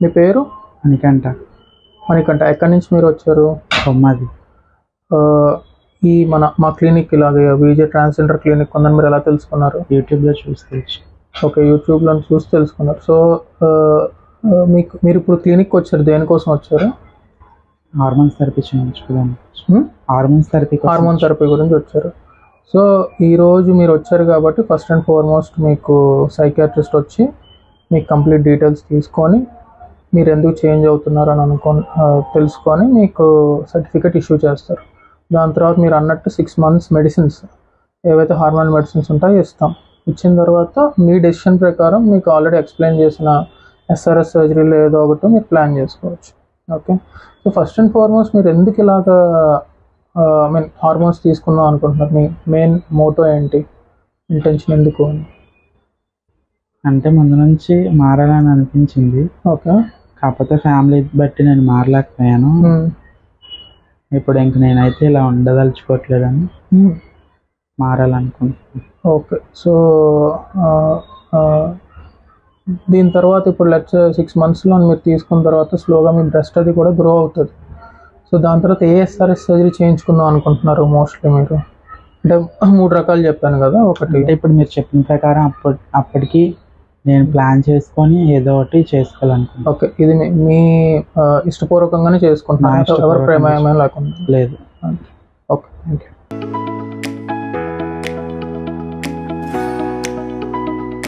మీ పేరు? మణికంఠ. ఎక్కడి నుంచి మీరు వచ్చారు? బొమ్మాది. ఈ మా క్లినిక్ ఇలాగే విజే ట్రాన్స్జెండర్ క్లినిక్ ఉందని మీరు ఎలా తెలుసుకున్నారు? యూట్యూబ్లో చూసి తెలుసు. ఓకే, యూట్యూబ్లో చూసి తెలుసుకున్నారు. సో మీరు ఇప్పుడు క్లినిక్ వచ్చారు, దేనికోసం వచ్చారు? హార్మోన్స్ థెరపీ చేయించుకోవడానికి. హార్మోన్ థెరపీ గురించి వచ్చారు. సో ఈరోజు మీరు వచ్చారు కాబట్టి ఫస్ట్ అండ్ ఫార్మోస్ట్ మీకు సైకియాట్రిస్ట్ వచ్చి మీకు కంప్లీట్ డీటెయిల్స్ తీసుకొని మీరు ఎందుకు చేంజ్ అవుతున్నారు అని తెలుసుకొని మీకు సర్టిఫికేట్ ఇష్యూ చేస్తారు. దాని తర్వాత మీరు అన్నట్టు 6 months మెడిసిన్స్ ఏవైతే హార్మోన్ మెడిసిన్స్ ఉంటాయో ఇస్తాం. ఇచ్చిన తర్వాత మీ డెసిషన్ ప్రకారం మీకు ఆల్రెడీ ఎక్స్ప్లెయిన్ చేసిన SRS సర్జరీలో ఏదో ఒకటి మీరు ప్లాన్ చేసుకోవచ్చు. Okay, so first and foremost మీరు ఎందుకు ఇలాగా హార్మోన్స్ తీసుకుందాం అనుకుంటున్నారు? మీ మెయిన్ మోటో ఏంటి, ఇంటెన్షన్ ఎందుకు అని? అంటే ముందు నుంచి మారాలని అనిపించింది. ఓకే, కాకపోతే ఫ్యామిలీ బట్టి నేను మారలేకపోయాను. ఇప్పుడు ఇంక నేనైతే ఇలా ఉండదలుచుకోవట్లేదని మారాలనుకుంటున్నాను. ఓకే, సో దీని తర్వాత ఇప్పుడు లెట్స్ 6 monthsలో మీరు తీసుకున్న తర్వాత స్లోగా మీ బ్రెస్ట్ అది కూడా గ్రో అవుతుంది. సో దాని తర్వాత SRS సర్జరీ చేయించుకుందాం అనుకుంటున్నారు మోస్ట్లీ మీరు? అంటే 3 రకాలు చెప్పాను కదా. ఒకటి అంటే ఇప్పుడు మీరు చెప్పిన ప్రకారం అప్పటికి నేను ప్లాన్ చేసుకొని ఏదో ఒకటి చేసుకోవాలనుకుంటున్నాను. ఓకే, ఇది మీ ఇష్టపూర్వకంగానే చేసుకుంటున్నాను, ఎవరు ప్రేమ లేకుండా? లేదు. Okay, thank you.